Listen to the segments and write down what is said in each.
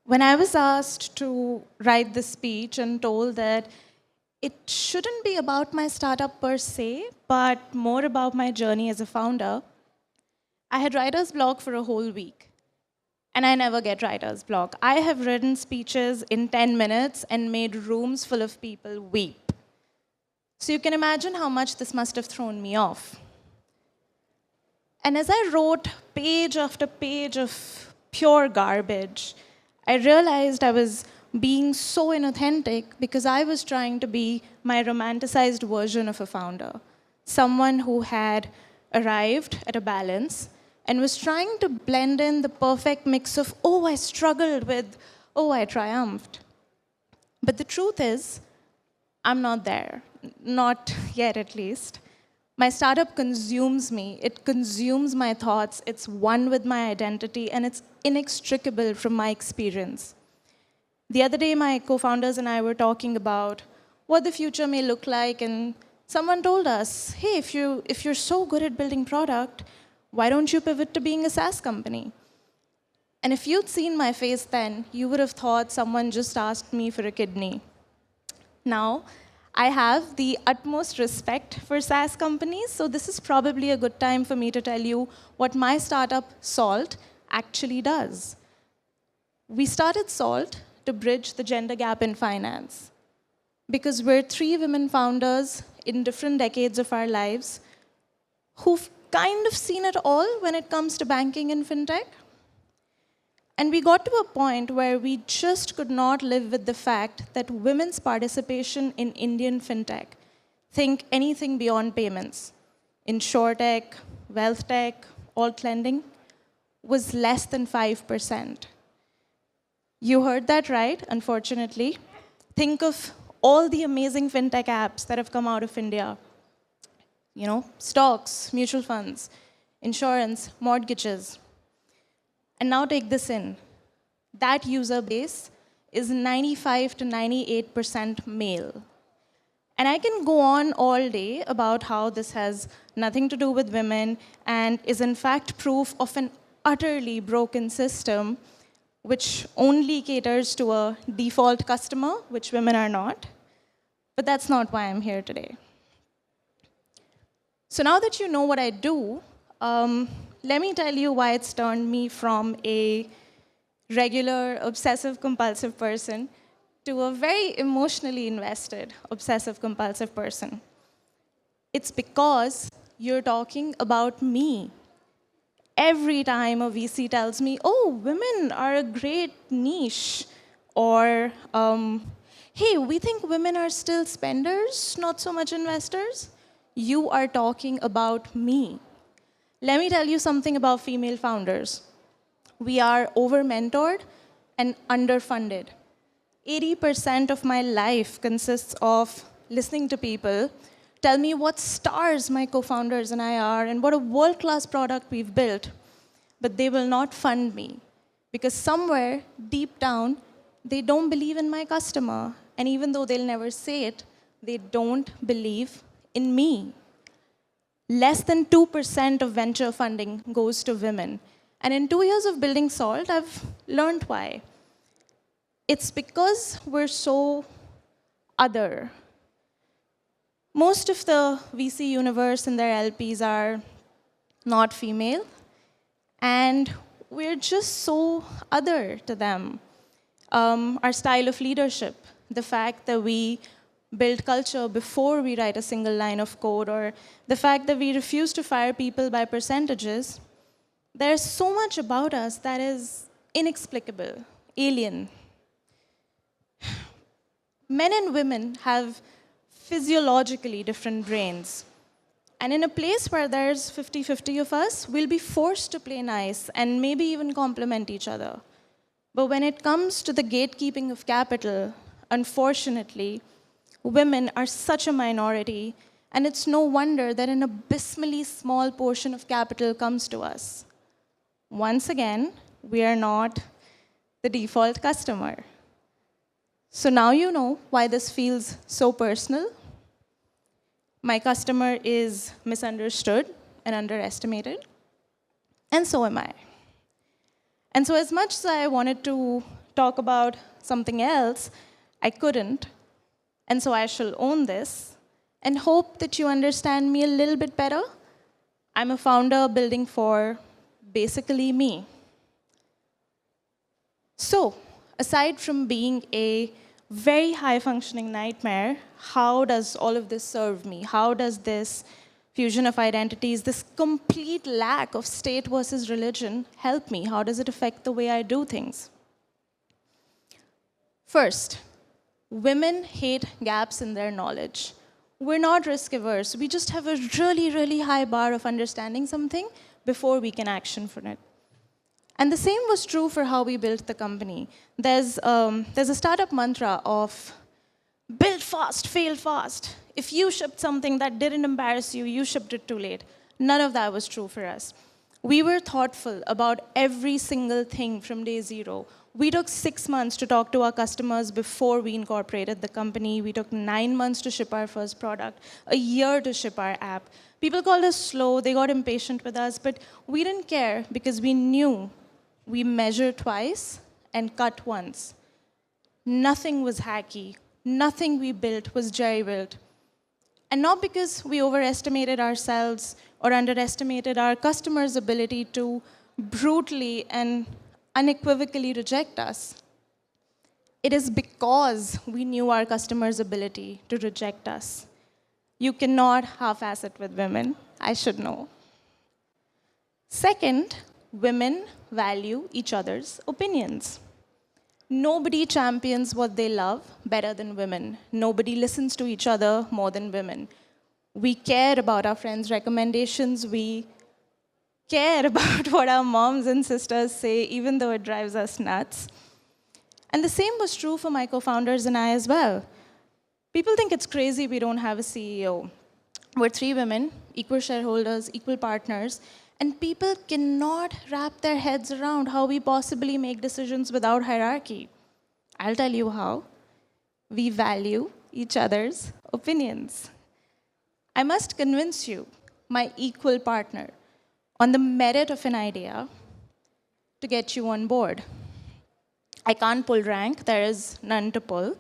When I was asked to write this speech and told that it shouldn't be about my startup per se, but more about my journey as a founder, I had writer's block for a whole week. And I never get writer's block. I have written speeches in 10 minutes and made rooms full of people weep. So you can imagine how much this must have thrown me off. And as I wrote page after page of pure garbage, I realized I was being so inauthentic because I was trying to be my romanticized version of a founder, someone who had arrived at a balance and was trying to blend in the perfect mix of, oh, I struggled with, oh, I triumphed. But the truth is, I'm not there, not yet at least. My startup consumes me. It consumes my thoughts. It's one with my identity, and it's inextricable from my experience. The other day, my co-founders and I were talking about what the future may look like, and someone told us, hey, if you're so good at building product, why don't you pivot to being a SaaS company? And if you'd seen my face then, you would have thought someone just asked me for a kidney. Now, I have the utmost respect for SaaS companies, so this is probably a good time for me to tell you what my startup, Salt, actually does. We started Salt to bridge the gender gap in finance, because we're 3 women founders in different decades of our lives who've kind of seen it all when it comes to banking and fintech. And we got to a point where we just could not live with the fact that women's participation in Indian fintech, think anything beyond payments, insurtech, wealth tech, alt lending, was less than 5%. You heard that right, unfortunately. Think of all the amazing fintech apps that have come out of India. You know, stocks, mutual funds, insurance, mortgages. And now take this in. That user base is 95 to 98% male. And I can go on all day about how this has nothing to do with women and is in fact proof of an utterly broken system which only caters to a default customer, which women are not. But that's not why I'm here today. So now that you know what I do, let me tell you why it's turned me from a regular obsessive-compulsive person to a very emotionally invested obsessive-compulsive person. It's because you're talking about me. Every time a VC tells me, oh, women are a great niche, or, hey, we think women are still spenders, not so much investors, you are talking about me. Let me tell you something about female founders. We are over-mentored and underfunded. 80% of my life consists of listening to people tell me what stars my co-founders and I are and what a world-class product we've built. But they will not fund me because somewhere deep down, they don't believe in my customer. And even though they'll never say it, they don't believe in me. Less than 2% of venture funding goes to women. And in 2 years of building Salt, I've learned why. It's because we're so other. Most of the VC universe and their LPs are not female, and we're just so other to them. Our style of leadership, the fact that we build culture before we write a single line of code, or the fact that we refuse to fire people by percentages, there's so much about us that is inexplicable, alien. Men and women have physiologically different brains. And in a place where there's 50-50 of us, we'll be forced to play nice and maybe even complement each other. But when it comes to the gatekeeping of capital, unfortunately, women are such a minority, and it's no wonder that an abysmally small portion of capital comes to us. Once again, we are not the default customer. So now you know why this feels so personal. My customer is misunderstood and underestimated, and so am I. And so as much as I wanted to talk about something else, I couldn't. And so I shall own this and hope that you understand me a little bit better. I'm a founder building for basically me. So, aside from being a very high-functioning nightmare, how does all of this serve me? How does this fusion of identities, this complete lack of state versus religion help me? How does it affect the way I do things? First, women hate gaps in their knowledge. We're not risk-averse. We just have a really, really high bar of understanding something before we can action for it. And the same was true for how we built the company. There's a startup mantra of build fast, fail fast. If you shipped something that didn't embarrass you, you shipped it too late. None of that was true for us. We were thoughtful about every single thing from day zero. We took 6 months to talk to our customers before we incorporated the company. We took 9 months to ship our first product, a year to ship our app. People called us slow, they got impatient with us, but we didn't care because we knew we measured twice and cut once. Nothing was hacky. Nothing we built was jerry-built. And not because we overestimated ourselves or underestimated our customers' ability to brutally and unequivocally reject us. It is because we knew our customers' ability to reject us. You cannot half-ass it with women. I should know. Second, women value each other's opinions. Nobody champions what they love better than women. Nobody listens to each other more than women. We care about our friends' recommendations. We care about what our moms and sisters say, even though it drives us nuts. And the same was true for my co-founders and I as well. People think it's crazy we don't have a CEO. We're 3 women, equal shareholders, equal partners, and people cannot wrap their heads around how we possibly make decisions without hierarchy. I'll tell you how. We value each other's opinions. I must convince you, my equal partner, on the merit of an idea to get you on board. I can't pull rank, there is none to pull.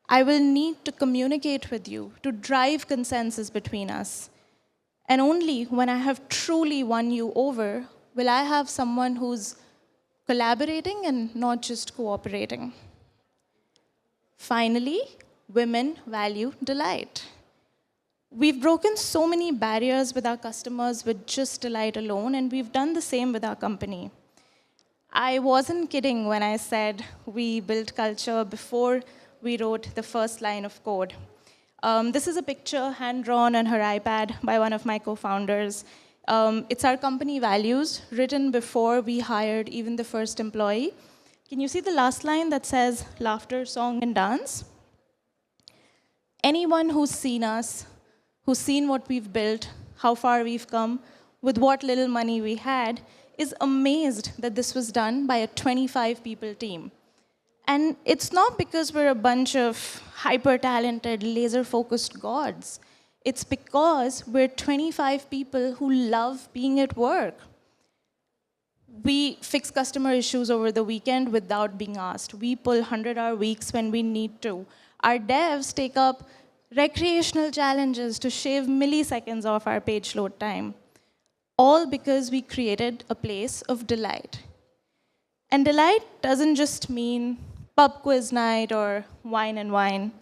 I will need to communicate with you to drive consensus between us. And only when I have truly won you over will I have someone who's collaborating and not just cooperating. Finally, women value delight. We've broken so many barriers with our customers with just delight alone, and we've done the same with our company. I wasn't kidding when I said we built culture before we wrote the first line of code. This is a picture hand-drawn on her iPad by one of my co-founders. It's our company values, written before we hired even the first employee. Can you see the last line that says, laughter, song, and dance? Anyone who's seen us, who's seen what we've built, how far we've come, with what little money we had, is amazed that this was done by a 25-people team. And it's not because we're a bunch of hyper-talented, laser-focused gods. It's because we're 25 people who love being at work. We fix customer issues over the weekend without being asked. We pull 100-hour weeks when we need to. Our devs take up recreational challenges to shave milliseconds off our page load time. All because we created a place of delight. And delight doesn't just mean pub quiz night or wine and wine.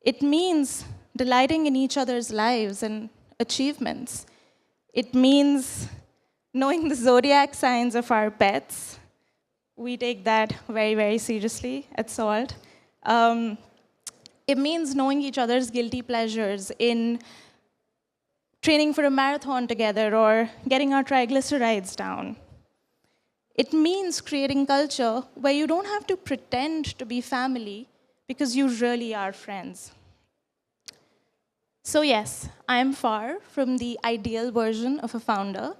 It means delighting in each other's lives and achievements. It means knowing the zodiac signs of our pets. We take that very, very seriously at Salt. It means knowing each other's guilty pleasures in training for a marathon together or getting our triglycerides down. It means creating culture where you don't have to pretend to be family because you really are friends. So yes, I am far from the ideal version of a founder.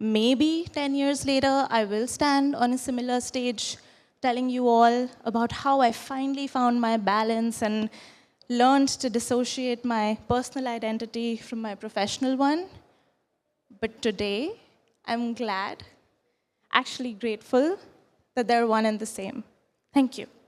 Maybe 10 years later, I will stand on a similar stage telling you all about how I finally found my balance and learned to dissociate my personal identity from my professional one. But today, I'm glad, actually grateful, that they're one and the same. Thank you.